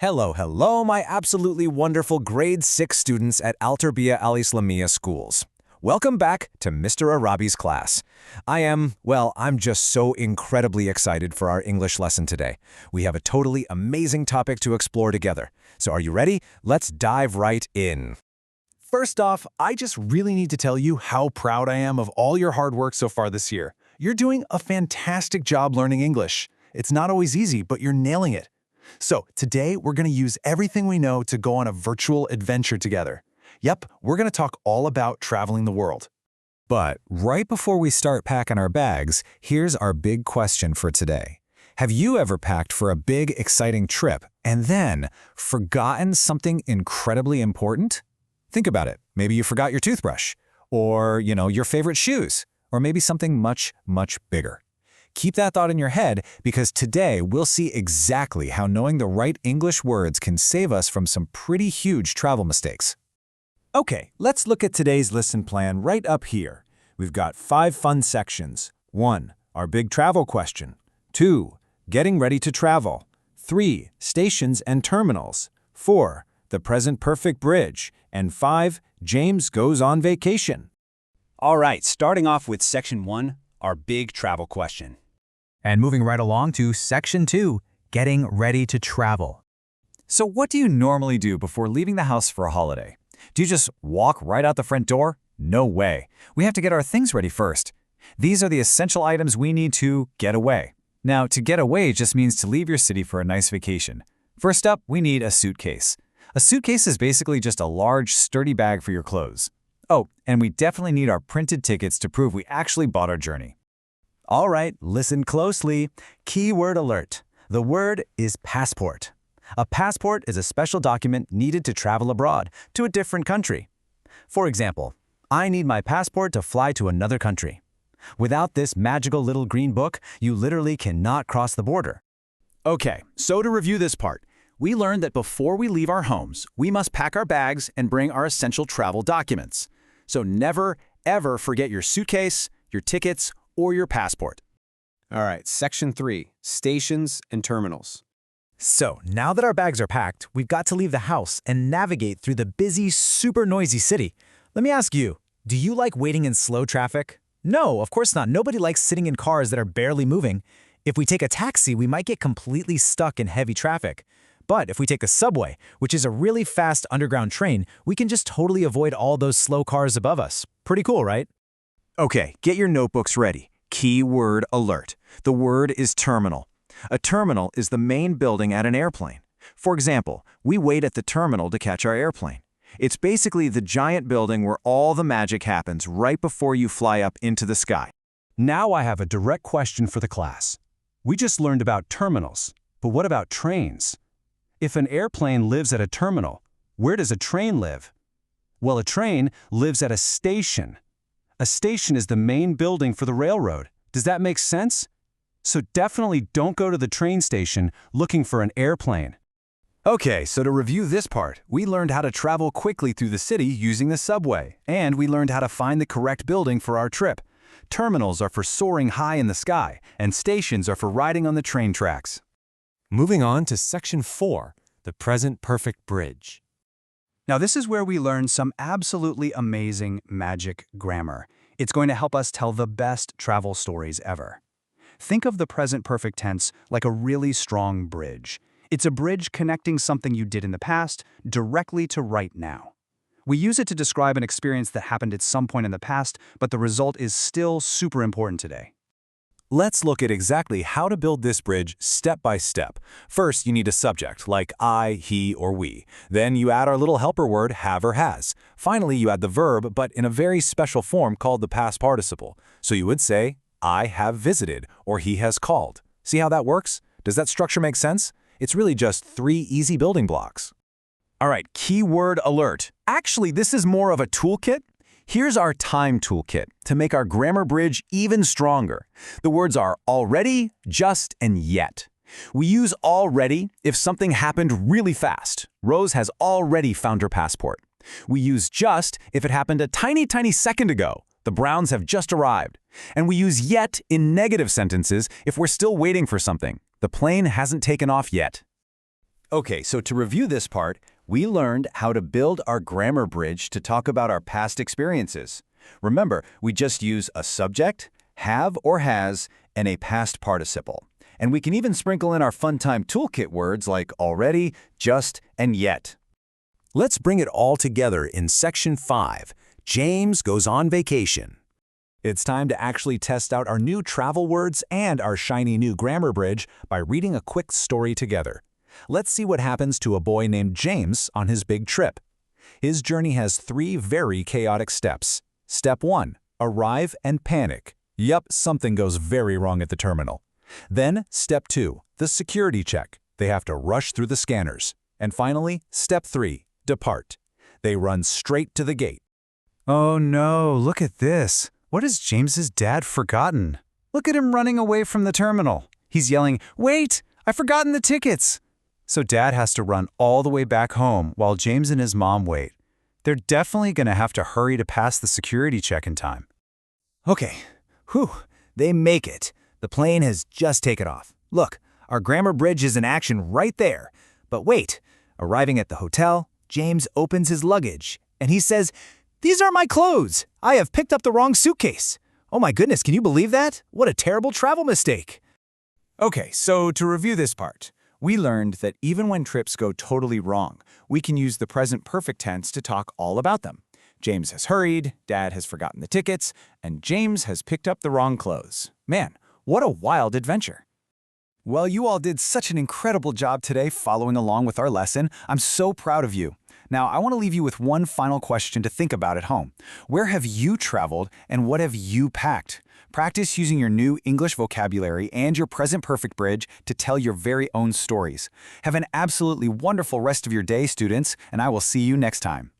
Hello, my absolutely wonderful grade 6 students at Alterbia Al Islamia schools. Welcome back to Mr. Arabi's class. I'm just so incredibly excited for our English lesson today. We have a totally amazing topic to explore together. So are you ready? Let's dive right in. First off, I just really need to tell you how proud I am of all your hard work so far this year. You're doing a fantastic job learning English. It's not always easy, but you're nailing it. So today, we're going to use everything we know to go on a virtual adventure together. Yep, we're going to talk all about traveling the world. But right before we start packing our bags, here's our big question for today. Have you ever packed for a big, exciting trip and then forgotten something incredibly important? Think about it. Maybe you forgot your toothbrush, or, your favorite shoes, or maybe something much, much bigger. Keep that thought in your head because today we'll see exactly how knowing the right English words can save us from some pretty huge travel mistakes. Okay, let's look at today's lesson plan right up here. We've got 5 fun sections. 1. Our big travel question. 2. Getting ready to travel. 3. Stations and terminals. 4. The present perfect bridge. And 5. James goes on vacation. All right, starting off with section 1, our big travel question. And moving right along to section 2, getting ready to travel. So what do you normally do before leaving the house for a holiday? Do you just walk right out the front door? No way. We have to get our things ready first. These are the essential items we need to get away. Now, to get away just means to leave your city for a nice vacation. First up, we need a suitcase. A suitcase is basically just a large, sturdy bag for your clothes. Oh, and we definitely need our printed tickets to prove we actually bought our journey. All right, listen closely. Keyword alert. The word is passport. A passport is a special document needed to travel abroad, to a different country. For example, I need my passport to fly to another country. Without this magical little green book, you literally cannot cross the border. Okay, so to review this part, we learned that before we leave our homes, we must pack our bags and bring our essential travel documents. So never, ever forget your suitcase, your tickets, or your passport. All right, section 3, stations and terminals. So now that our bags are packed, we've got to leave the house and navigate through the busy, super noisy city. Let me ask you, do you like waiting in slow traffic? No, of course not. Nobody likes sitting in cars that are barely moving. If we take a taxi, we might get completely stuck in heavy traffic. But if we take the subway, which is a really fast underground train, we can just totally avoid all those slow cars above us. Pretty cool, right? Okay, get your notebooks ready. Keyword alert. The word is terminal. A terminal is the main building at an airplane. For example, we wait at the terminal to catch our airplane. It's basically the giant building where all the magic happens right before you fly up into the sky. Now I have a direct question for the class. We just learned about terminals, but what about trains? If an airplane lives at a terminal, where does a train live? Well, a train lives at a station. A station is the main building for the railroad. Does that make sense? So definitely don't go to the train station looking for an airplane. Okay, so to review this part, we learned how to travel quickly through the city using the subway, and we learned how to find the correct building for our trip. Terminals are for soaring high in the sky, and stations are for riding on the train tracks. Moving on to section 4, the present perfect bridge. Now this is where we learn some absolutely amazing magic grammar. It's going to help us tell the best travel stories ever. Think of the present perfect tense like a really strong bridge. It's a bridge connecting something you did in the past directly to right now. We use it to describe an experience that happened at some point in the past, but the result is still super important today. Let's look at exactly how to build this bridge step by step. First, you need a subject, like I, he, or we. Then you add our little helper word, have or has. Finally, you add the verb, but in a very special form called the past participle. So you would say, I have visited, or he has called. See how that works? Does that structure make sense? It's really just 3 easy building blocks. All right, keyword alert. Actually, this is more of a toolkit. Here's our time toolkit to make our grammar bridge even stronger. The words are already, just, and yet. We use already if something happened really fast. Rose has already found her passport. We use just if it happened a tiny second ago. The Browns have just arrived. And we use yet in negative sentences if we're still waiting for something. The plane hasn't taken off yet. Okay, so to review this part, we learned how to build our grammar bridge to talk about our past experiences. Remember, we just use a subject, have or has, and a past participle. And we can even sprinkle in our fun time toolkit words like already, just, and yet. Let's bring it all together in Section 5, James Goes on Vacation. It's time to actually test out our new travel words and our shiny new grammar bridge by reading a quick story together. Let's see what happens to a boy named James on his big trip. His journey has 3 very chaotic steps. Step 1, arrive and panic. Yup, something goes very wrong at the terminal. Then, Step 2, the security check. They have to rush through the scanners. And finally, Step 3, depart. They run straight to the gate. Oh no, look at this. What has James's dad forgotten? Look at him running away from the terminal. He's yelling, "Wait, I've forgotten the tickets." So Dad has to run all the way back home while James and his mom wait. They're definitely going to have to hurry to pass the security check in time. Okay, they make it. The plane has just taken off. Look, our grammar bridge is in action right there. But wait, arriving at the hotel, James opens his luggage, and he says, "These are my clothes. I have picked up the wrong suitcase." Oh my goodness, can you believe that? What a terrible travel mistake. Okay, so to review this part, we learned that even when trips go totally wrong, we can use the present perfect tense to talk all about them. James has hurried, Dad has forgotten the tickets, and James has picked up the wrong clothes. Man, what a wild adventure. Well, you all did such an incredible job today following along with our lesson. I'm so proud of you. Now, I want to leave you with one final question to think about at home. Where have you traveled and what have you packed? Practice using your new English vocabulary and your present perfect bridge to tell your very own stories. Have an absolutely wonderful rest of your day, students, and I will see you next time.